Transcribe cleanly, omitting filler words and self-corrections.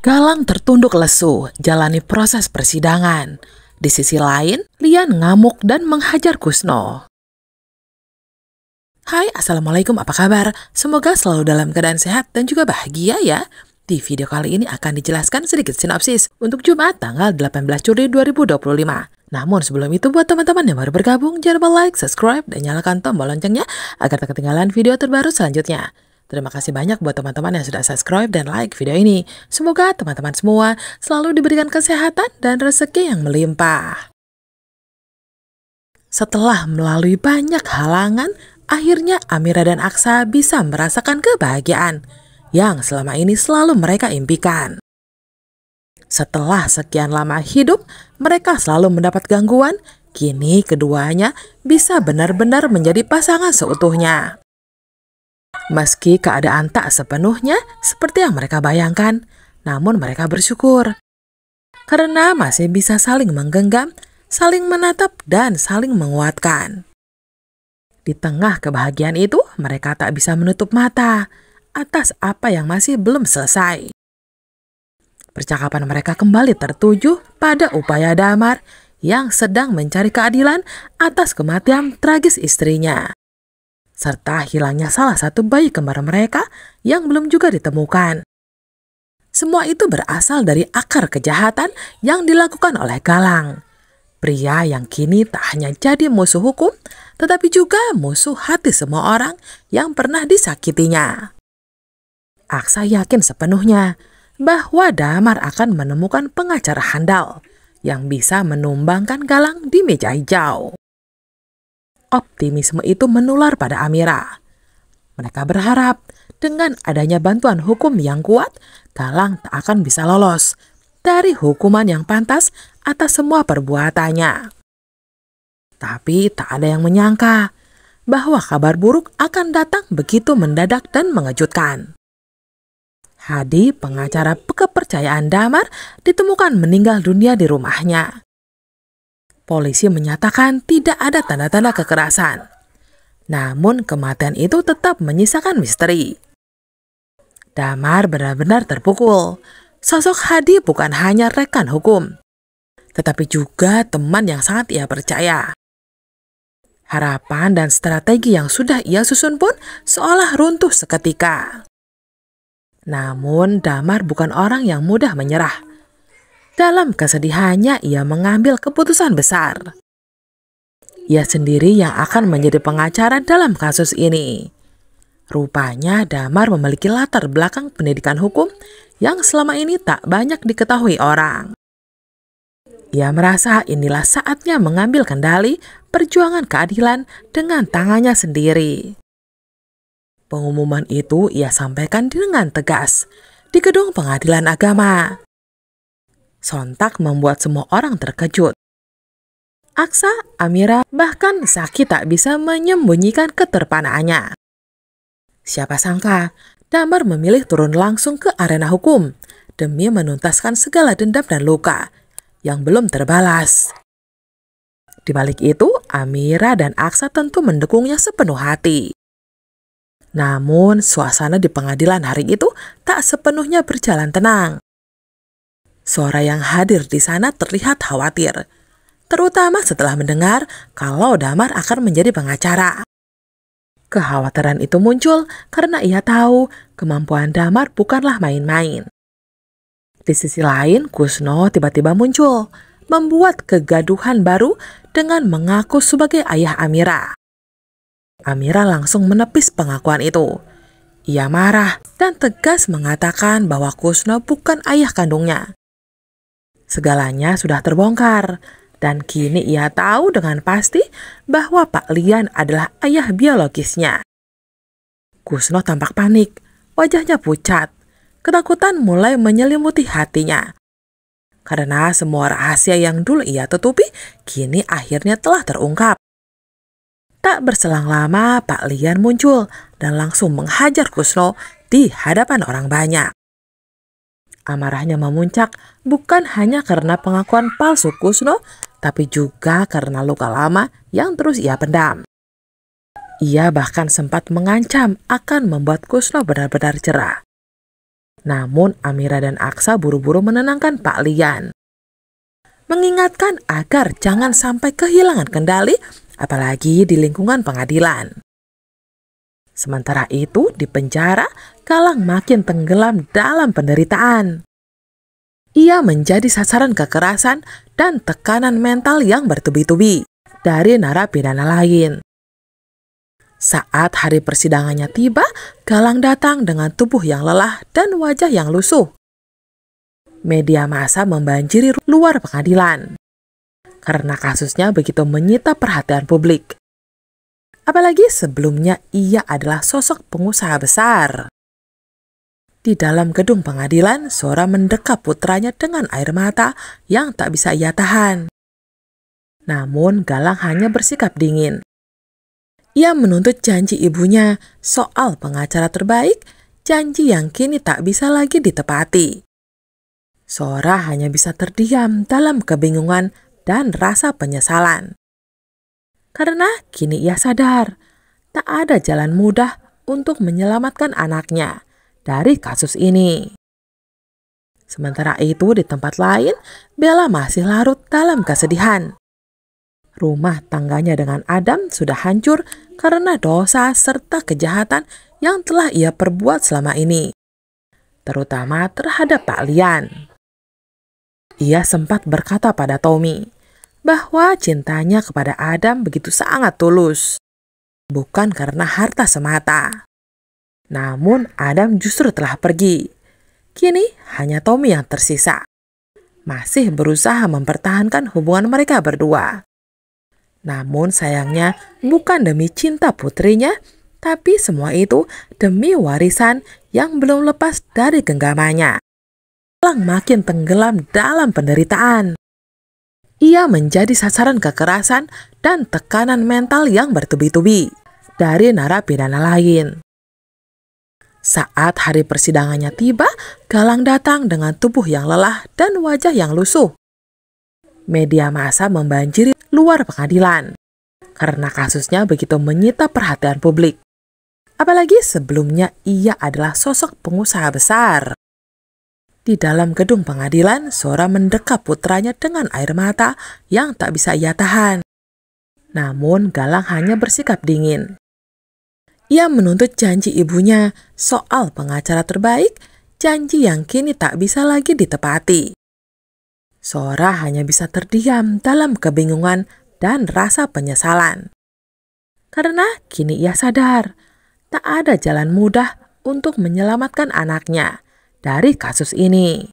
Galang tertunduk lesu, jalani proses persidangan. Di sisi lain, Lian ngamuk dan menghajar Kusno. Hai, Assalamualaikum, apa kabar? Semoga selalu dalam keadaan sehat dan juga bahagia ya. Di video kali ini akan dijelaskan sedikit sinopsis untuk Jumat tanggal 18 Juli 2025. Namun sebelum itu buat teman-teman yang baru bergabung, jangan lupa like, subscribe, dan nyalakan tombol loncengnya agar tak ketinggalan video terbaru selanjutnya. Terima kasih banyak buat teman-teman yang sudah subscribe dan like video ini. Semoga teman-teman semua selalu diberikan kesehatan dan rezeki yang melimpah. Setelah melalui banyak halangan, akhirnya Amira dan Aksa bisa merasakan kebahagiaan yang selama ini selalu mereka impikan. Setelah sekian lama hidup, mereka selalu mendapat gangguan. Kini keduanya bisa benar-benar menjadi pasangan seutuhnya. Meski keadaan tak sepenuhnya seperti yang mereka bayangkan, namun mereka bersyukur. Karena masih bisa saling menggenggam, saling menatap, dan saling menguatkan. Di tengah kebahagiaan itu, mereka tak bisa menutup mata atas apa yang masih belum selesai. Percakapan mereka kembali tertuju pada upaya Damar yang sedang mencari keadilan atas kematian tragis istrinya, serta hilangnya salah satu bayi kembar mereka yang belum juga ditemukan. Semua itu berasal dari akar kejahatan yang dilakukan oleh Galang, pria yang kini tak hanya jadi musuh hukum, tetapi juga musuh hati semua orang yang pernah disakitinya. Aksa yakin sepenuhnya bahwa Damar akan menemukan pengacara handal yang bisa menumbangkan Galang di meja hijau. Optimisme itu menular pada Amira. Mereka berharap dengan adanya bantuan hukum yang kuat, Galang tak akan bisa lolos dari hukuman yang pantas atas semua perbuatannya. Tapi tak ada yang menyangka bahwa kabar buruk akan datang begitu mendadak dan mengejutkan. Hadi, pengacara kepercayaan Damar, ditemukan meninggal dunia di rumahnya. Polisi menyatakan tidak ada tanda-tanda kekerasan. Namun kematian itu tetap menyisakan misteri. Damar benar-benar terpukul. Sosok Hadi bukan hanya rekan hukum, tetapi juga teman yang sangat ia percaya. Harapan dan strategi yang sudah ia susun pun seolah runtuh seketika. Namun Damar bukan orang yang mudah menyerah. Dalam kesedihannya, ia mengambil keputusan besar. Ia sendiri yang akan menjadi pengacara dalam kasus ini. Rupanya Damar memiliki latar belakang pendidikan hukum yang selama ini tak banyak diketahui orang. Ia merasa inilah saatnya mengambil kendali perjuangan keadilan dengan tangannya sendiri. Pengumuman itu ia sampaikan dengan tegas di gedung pengadilan agama. Sontak membuat semua orang terkejut. Aksa, Amira, bahkan Zaki tak bisa menyembunyikan keterpanaannya. Siapa sangka Damar memilih turun langsung ke arena hukum demi menuntaskan segala dendam dan luka yang belum terbalas. Di balik itu, Amira dan Aksa tentu mendukungnya sepenuh hati. Namun, suasana di pengadilan hari itu tak sepenuhnya berjalan tenang. Suara yang hadir di sana terlihat khawatir, terutama setelah mendengar kalau Damar akan menjadi pengacara. Kekhawatiran itu muncul karena ia tahu kemampuan Damar bukanlah main-main. Di sisi lain, Kusno tiba-tiba muncul, membuat kegaduhan baru dengan mengaku sebagai ayah Amira. Amira langsung menepis pengakuan itu. Ia marah dan tegas mengatakan bahwa Kusno bukan ayah kandungnya. Segalanya sudah terbongkar, dan kini ia tahu dengan pasti bahwa Pak Lian adalah ayah biologisnya. Kusno tampak panik, wajahnya pucat. Ketakutan mulai menyelimuti hatinya. Karena semua rahasia yang dulu ia tutupi, kini akhirnya telah terungkap. Tak berselang lama, Pak Lian muncul dan langsung menghajar Kusno di hadapan orang banyak. Amarahnya memuncak bukan hanya karena pengakuan palsu Kusno, tapi juga karena luka lama yang terus ia pendam. Ia bahkan sempat mengancam akan membuat Kusno benar-benar cerah. Namun Amira dan Aksa buru-buru menenangkan Pak Lian, mengingatkan agar jangan sampai kehilangan kendali, apalagi di lingkungan pengadilan. Sementara itu, di penjara, Galang makin tenggelam dalam penderitaan. Ia menjadi sasaran kekerasan dan tekanan mental yang bertubi-tubi dari narapidana lain. Saat hari persidangannya tiba, Galang datang dengan tubuh yang lelah dan wajah yang lusuh. Media massa membanjiri luar pengadilan karena kasusnya begitu menyita perhatian publik. Apalagi sebelumnya ia adalah sosok pengusaha besar. Di dalam gedung pengadilan, Sora mendekap putranya dengan air mata yang tak bisa ia tahan. Namun Galang hanya bersikap dingin. Ia menuntut janji ibunya soal pengacara terbaik, janji yang kini tak bisa lagi ditepati. Sora hanya bisa terdiam dalam kebingungan dan rasa penyesalan. Karena kini ia sadar, tak ada jalan mudah untuk menyelamatkan anaknya dari kasus ini. Sementara itu di tempat lain, Bella masih larut dalam kesedihan. Rumah tangganya dengan Adam sudah hancur karena dosa serta kejahatan yang telah ia perbuat selama ini, terutama terhadap Pak Lian. Ia sempat berkata pada Tommy bahwa cintanya kepada Adam begitu sangat tulus, bukan karena harta semata. Namun Adam justru telah pergi. Kini hanya Tommy yang tersisa, masih berusaha mempertahankan hubungan mereka berdua. Namun sayangnya bukan demi cinta putrinya, tapi semua itu demi warisan yang belum lepas dari genggamannya. Galang makin tenggelam dalam penderitaan. Ia menjadi sasaran kekerasan dan tekanan mental yang bertubi-tubi dari narapidana lain. Saat hari persidangannya tiba, Galang datang dengan tubuh yang lelah dan wajah yang lusuh. Media massa membanjiri luar pengadilan karena kasusnya begitu menyita perhatian publik. Apalagi sebelumnya ia adalah sosok pengusaha besar. Di dalam gedung pengadilan, Sora mendekap putranya dengan air mata yang tak bisa ia tahan. Namun Galang hanya bersikap dingin. Ia menuntut janji ibunya soal pengacara terbaik, janji yang kini tak bisa lagi ditepati. Sora hanya bisa terdiam dalam kebingungan dan rasa penyesalan. Karena kini ia sadar, tak ada jalan mudah untuk menyelamatkan anaknya dari kasus ini.